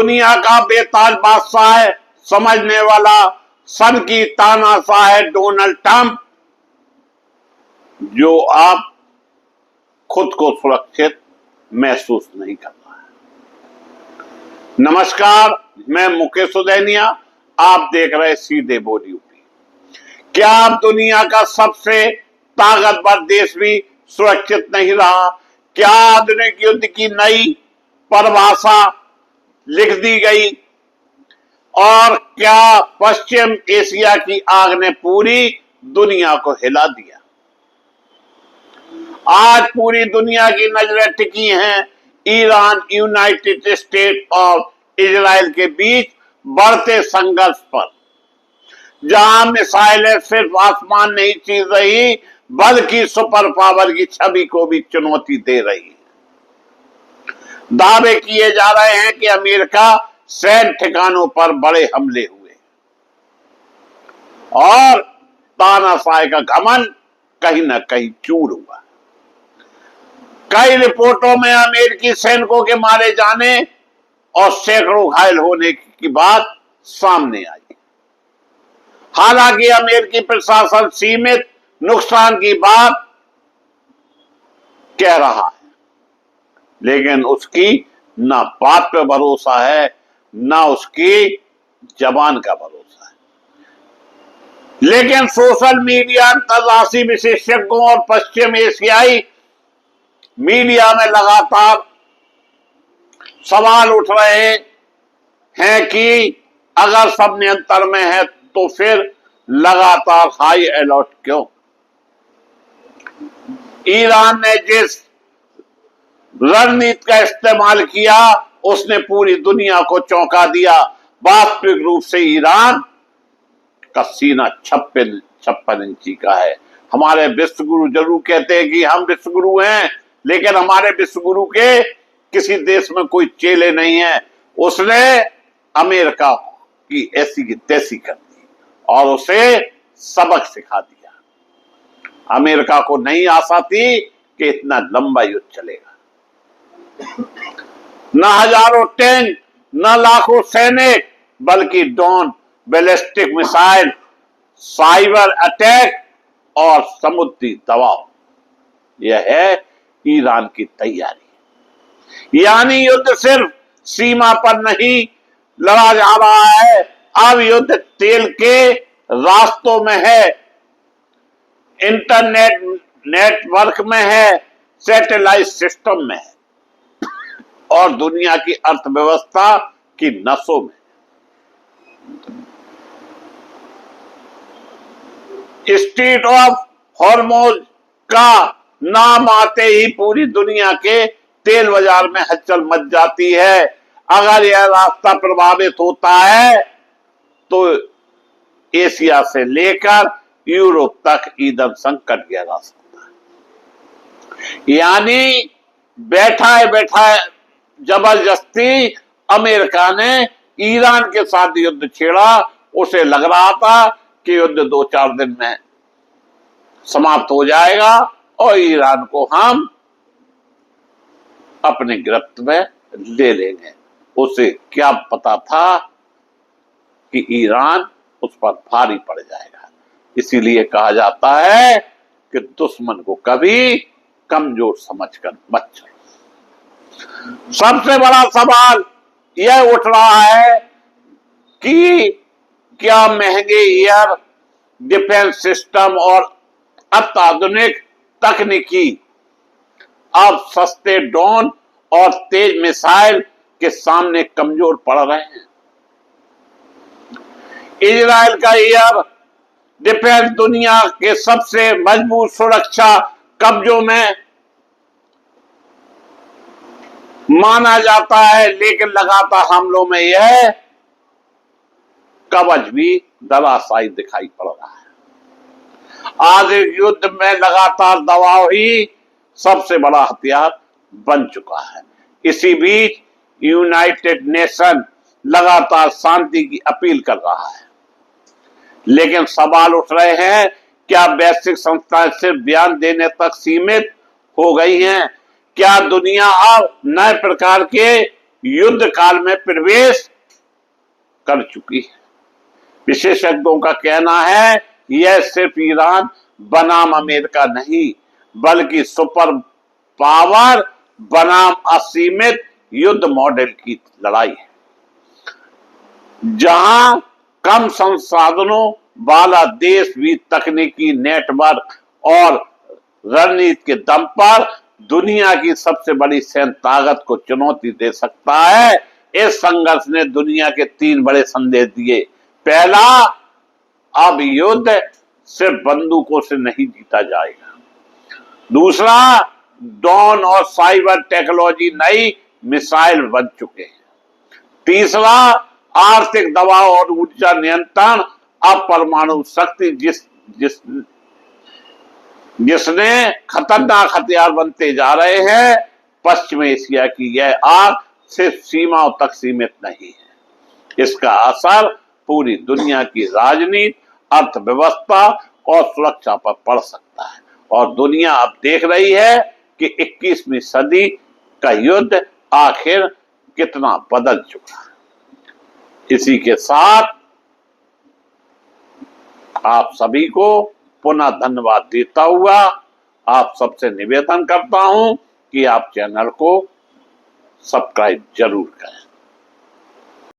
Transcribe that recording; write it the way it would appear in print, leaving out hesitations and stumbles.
दुनिया का बेताज बादशाह है, समझने वाला सन की तानाशाह है डोनाल्ड ट्रंप, जो आप खुद को सुरक्षित महसूस नहीं कर रहा है। नमस्कार, मैं मुकेश उदैनिया, आप देख रहे सीधे बोल यूपी। क्या आप दुनिया का सबसे ताकतवर देश भी सुरक्षित नहीं रहा? क्या आधुनिक युद्ध की नई परिभाषा लिख दी गई? और क्या पश्चिम एशिया की आग ने पूरी दुनिया को हिला दिया? आज पूरी दुनिया की नजरें टिकी हैं ईरान, यूनाइटेड स्टेट और इजराइल के बीच बढ़ते संघर्ष पर, जहां मिसाइलें सिर्फ आसमान नहीं चीर रही बल्कि सुपर पावर की छवि को भी चुनौती दे रही है। दावे किए जा रहे हैं कि अमेरिका सैन्य ठिकानों पर बड़े हमले हुए और तानाशाही का घमंड कहीं न कहीं चूर हुआ। कई रिपोर्टों में अमेरिकी सैनिकों के मारे जाने और सैकड़ों घायल होने की बात सामने आई। हालांकि अमेरिकी प्रशासन सीमित नुकसान की बात कह रहा है, लेकिन उसकी ना बात पे भरोसा है, ना उसकी जबान का भरोसा है। लेकिन सोशल मीडिया, अंतर्राष्ट्रीय विशेषज्ञों और पश्चिम एशियाई मीडिया में लगातार सवाल उठ रहे हैं कि अगर सब नियंत्रण में है तो फिर लगातार हाई अलर्ट क्यों? ईरान ने जिस रणनीति का इस्तेमाल किया उसने पूरी दुनिया को चौंका दिया। वास्तविक रूप से ईरान का सीना 56 इंची का है। हमारे विश्वगुरु जरूर कहते हैं कि हम विश्वगुरु हैं, लेकिन हमारे विश्वगुरु के किसी देश में कोई चेले नहीं है। उसने अमेरिका की ऐसी की तैसी कर दी और उसे सबक सिखा दिया। अमेरिका को नहीं आशा थी कि इतना लंबा युद्ध चलेगा। न हजारों टैंक, न लाखों सैनिक, बल्कि drone, ballistic missile, cyber attack और समुद्री दबाव, यह है ईरान की तैयारी। यानी युद्ध सिर्फ सीमा पर नहीं लड़ा जा रहा है, अब युद्ध तेल के रास्तों में है, इंटरनेट नेटवर्क में है, सैटेलाइट सिस्टम में है और दुनिया की अर्थव्यवस्था की नसों में। स्ट्रेट ऑफ हॉर्मुज का नाम आते ही पूरी दुनिया के तेल बाजार में हलचल मच जाती है। अगर यह रास्ता प्रभावित होता है तो एशिया से लेकर यूरोप तक ईंधन संकट गहरा सकता है। यानी बैठा है जबरदस्ती अमेरिका ने ईरान के साथ युद्ध छेड़ा। उसे लग रहा था कि युद्ध 2-4 दिन में समाप्त हो जाएगा और ईरान को हम अपने गिरफ्त में ले लेंगे। उसे क्या पता था कि ईरान उस पर भारी पड़ जाएगा। इसीलिए कहा जाता है कि दुश्मन को कभी कमजोर समझकर मत चलो। सबसे बड़ा सवाल यह उठ रहा है कि क्या महंगे एयर डिफेंस सिस्टम और अत्याधुनिक तकनीकी अब सस्ते ड्रोन और तेज मिसाइल के सामने कमजोर पड़ रहे हैं? इजराइल का एयर डिफेंस दुनिया के सबसे मजबूत सुरक्षा कब्जों में माना जाता है, लेकिन लगातार हमलों में यह कवच भी धराशायी दिखाई पड़ रहा है। आज युद्ध में लगातार दबाव ही सबसे बड़ा हथियार बन चुका है। इसी बीच यूनाइटेड नेशन लगातार शांति की अपील कर रहा है, लेकिन सवाल उठ रहे हैं, क्या वैश्विक संस्थाएं सिर्फ बयान देने तक सीमित हो गई हैं? क्या दुनिया अब नए प्रकार के युद्ध काल में प्रवेश कर चुकी है। विशेषज्ञों का कहना है यह सिर्फ ईरान बनाम अमेरिका नहीं बल्कि सुपर पावर बनाम असीमित युद्ध मॉडल की लड़ाई है, जहां कम संसाधनों वाला देश भी तकनीकी नेटवर्क और रणनीति के दम पर दुनिया की सबसे बड़ी सैन्य ताकत को चुनौती दे सकता है। इस संघर्ष ने दुनिया के 3 बड़े संदेश दिए। पहला, अब युद्ध सिर्फ बंदूकों से नहीं जीता जाएगा। दूसरा, ड्रोन और साइबर टेक्नोलॉजी नई मिसाइल बन चुके हैं। तीसरा, आर्थिक दबाव और ऊर्जा नियंत्रण अब परमाणु शक्ति जिसने खतरनाक हथियार बनते जा रहे हैं। पश्चिम एशिया की यह आग सिर्फ सीमाओं तक सीमित नहीं है, इसका असर पूरी दुनिया की राजनीति, अर्थव्यवस्था और सुरक्षा पर पड़ सकता है। और दुनिया अब देख रही है कि 21वीं सदी का युद्ध आखिर कितना बदल चुका है। इसी के साथ आप सभी को पुनः धन्यवाद देता हुआ आप सबसे निवेदन करता हूं कि आप चैनल को सब्सक्राइब जरूर करें।